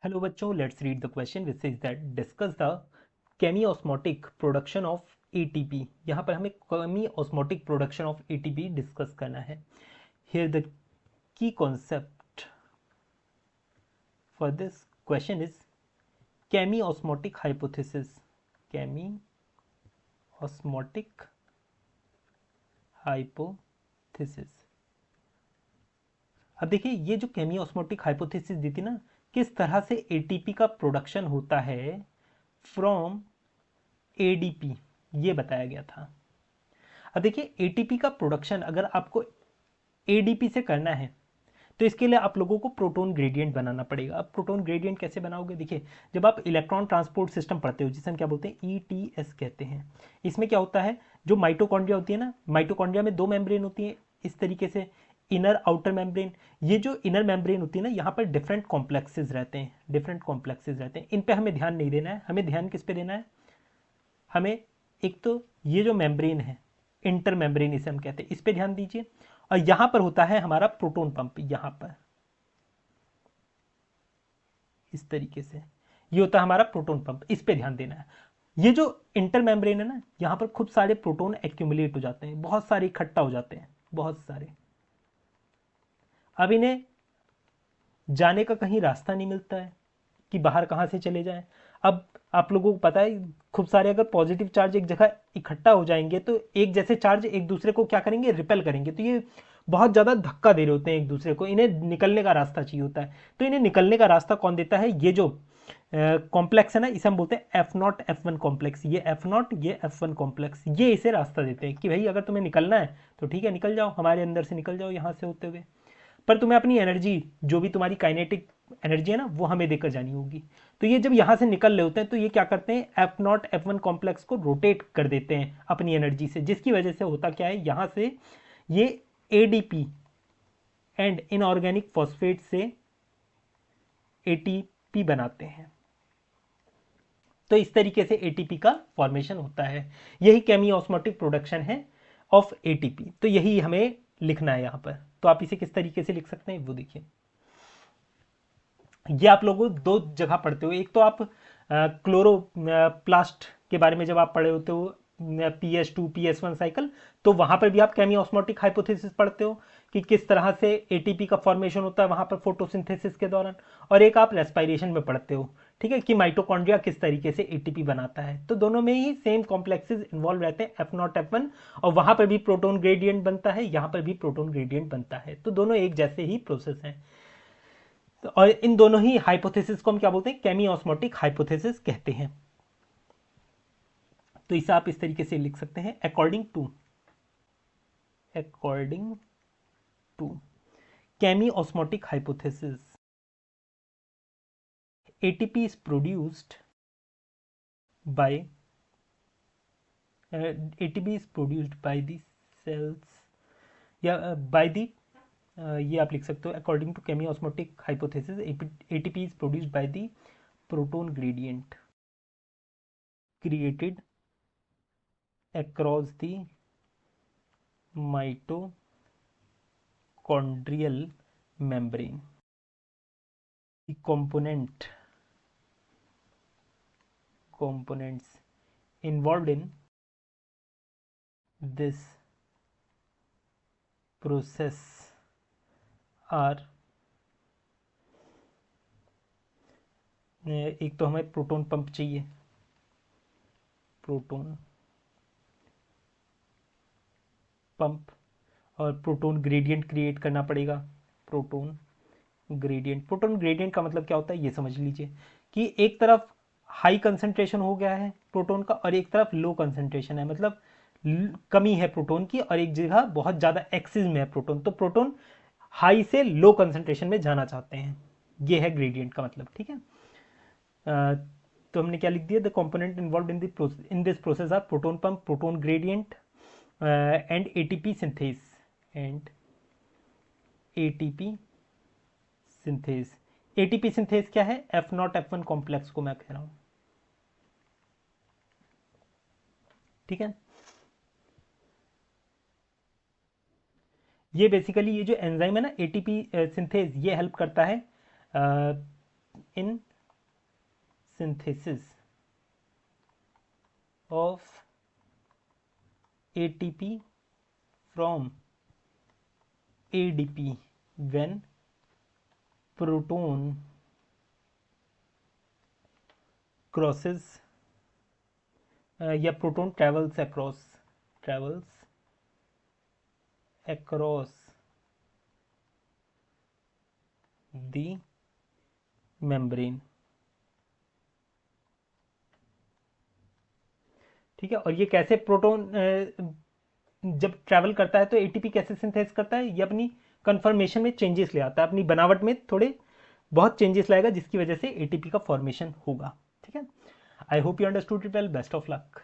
Hello बच्चों, let's read the question which is that discuss the chemiosmotic production of ATP. यहाँ पर हमें chemiosmotic production of ATP discuss करना है। Here the key concept for this question is chemiosmotic hypothesis. Chemiosmotic hypothesis. अब देखिए, ये जो केमी ऑस्मोटिक हाइपोथेसिस दी थी ना, किस तरह से एटीपी का प्रोडक्शन होता है फ्रॉम एडीपी, ये बताया गया था। अब देखिए, एटीपी का प्रोडक्शन अगर आपको एडीपी से करना है तो इसके लिए आप लोगों को प्रोटॉन ग्रेडियंट बनाना पड़ेगा। अब प्रोटॉन ग्रेडियंट कैसे बनाओगे? देखिए, जब आप इलेक्ट्रॉन ट्रांसपोर्ट सिस्टम पढ़ते हो, जिसे हम क्या बोलते हैं, ईटीएस कहते हैं, इसमें क्या होता है, जो माइटोकॉन्ड्रिया होती है ना, माइटोकॉन्ड्रिया में दो मेम्ब्रेन होती है इस तरीके से, इनर आउटर मेम्ब्रेन। ये जो इनर मेम्ब्रेन होती है ना, यहाँ पर डिफरेंट कॉम्प्लेक्सेस रहते हैं, डिफरेंट कॉम्प्लेक्सेस रहते हैं। इन पे हमें ध्यान नहीं देना है। हमें ध्यान किस पे देना है? हमें एक तो ये जो मेम्ब्रेन है, इंटर मेम्ब्रेन इसे हम कहते हैं, इस पे ध्यान दीजिए। और यहां पर होता है हमारा प्रोटॉन पंप, यहां पर इस तरीके से ये होता है हमारा प्रोटॉन पंप, इस पे ध्यान देना है। ये जो इंटर मेम्ब्रेन है ना, यहां पर खूब सारे प्रोटॉन एक्यूमुलेट हो जाते हैं, बहुत सारे इकट्ठा हो जाते हैं, बहुत सारे। अब इन्हें जाने का कहीं रास्ता नहीं मिलता है कि बाहर कहाँ से चले जाएं। अब आप लोगों को पता है, खूब सारे अगर पॉजिटिव चार्ज एक जगह इकट्ठा हो जाएंगे तो एक जैसे चार्ज एक दूसरे को क्या करेंगे, रिपेल करेंगे। तो ये बहुत ज़्यादा धक्का दे रहे होते हैं एक दूसरे को, इन्हें निकलने का रास्ता चाहिए होता है। तो इन्हें निकलने का रास्ता कौन देता है? ये जो कॉम्प्लेक्स है ना, इसे हम बोलते हैं F0 F1 कॉम्प्लेक्स। ये F0, ये F1 कॉम्प्लेक्स, ये इसे रास्ता देते हैं कि भाई अगर तुम्हें निकलना है तो ठीक है, निकल जाओ, हमारे अंदर से निकल जाओ यहाँ से होते हुए। पर तुम्हें अपनी एनर्जी, जो भी तुम्हारी काइनेटिक एनर्जी है ना, वो हमें देकर जानी होगी। तो ये जब यहां से निकल रहे होते हैं तो ये क्या करते हैं, F0 F1 कॉम्प्लेक्स को रोटेट कर देते हैं अपनी एनर्जी से, जिसकी वजह से होता क्या है, यहां से ये एडीपी एंड इनऑर्गेनिक फॉस्फेट से एटीपी बनाते हैं। तो इस तरीके से एटीपी का फॉर्मेशन होता है। यही केमी ऑस्मोटिक प्रोडक्शन है ऑफ एटीपी। तो यही हमें लिखना है यहां पर। तो आप इसे किस तरीके से लिख सकते हैं वो देखिए। ये आप लोगों दो जगह पढ़ते हो। एक तो आप क्लोरोप्लास्ट के बारे में जब आप पढ़े होते हो, PS2 PS1 साइकिल, तो वहां पर भी आप केमी ऑस्मोटिक हाइपोथेसिस पढ़ते हो कि किस तरह से एटीपी का फॉर्मेशन होता है वहां पर फोटोसिंथेसिस के दौरान। और एक आप रेस्पिरेशन में पढ़ते हो, ठीक है, कि माइटोकॉन्ड्रिया किस तरीके से एटीपी बनाता है। तो दोनों में ही सेम कॉम्प्लेक्सेस इन्वॉल्व रहते हैं, F0 F1, और वहां पर भी प्रोटोन ग्रेडियंट बनता है, यहां पर भी प्रोटोन ग्रेडियंट बनता है। तो दोनों एक जैसे ही प्रोसेस हैं। और इन दोनों ही हाइपोथेसिस को हम क्या बोलते हैं, केमी ऑस्मोटिक हाइपोथेसिस कहते हैं। तो इसे आप इस तरीके से लिख सकते हैं, according to chemiosmotic hypothesis, ATP is produced by ATP is produced by the cells, या बाय द, ये आप लिख सकते हो, according to chemiosmotic hypothesis ATP is produced by the proton gradient created across the mitochondrial membrane. The components involved in this process are, एक तो हमें proton pump चाहिए, प्रोटॉन पंप, और प्रोटॉन ग्रेडियंट क्रिएट करना पड़ेगा। Proton proton gradient का मतलब क्या होता है ये समझ लीजिए, कि एक तरफ हाई कंसंट्रेशन हो गया है प्रोटॉन का और एक तरफ लो कंसंट्रेशन है, मतलब कमी है प्रोटॉन की, और एक जगह बहुत ज़्यादा एक्सिस में है प्रोटॉन। तो प्रोटॉन हाई से लो कंसंट्रेशन में जाना चाहते हैं, ये है ग्रेडियंट का मतलब, ठीक है। तो हमने क्या लिख दिया, the component involve in this process are proton pump, proton gradient and ATP synthase, and ATP synthase. ATP synthase क्या है? F0 F1 कॉम्प्लेक्स को मैं कह रहा हूं, ठीक है। ये बेसिकली ये जो एंजाइम है ना, एटीपी सिंथेस, ये हेल्प करता है इन synthesis of ATP from ADP when proton crosses या proton travels across the membrane। ठीक है, और ये कैसे प्रोटॉन जब ट्रैवल करता है तो एटीपी कैसे सिंथेस करता है, ये अपनी कन्फर्मेशन में चेंजेस ले आता है, अपनी बनावट में थोड़े बहुत चेंजेस लाएगा जिसकी वजह से एटीपी का फॉर्मेशन होगा। ठीक है, I hope you understood it well, best of luck.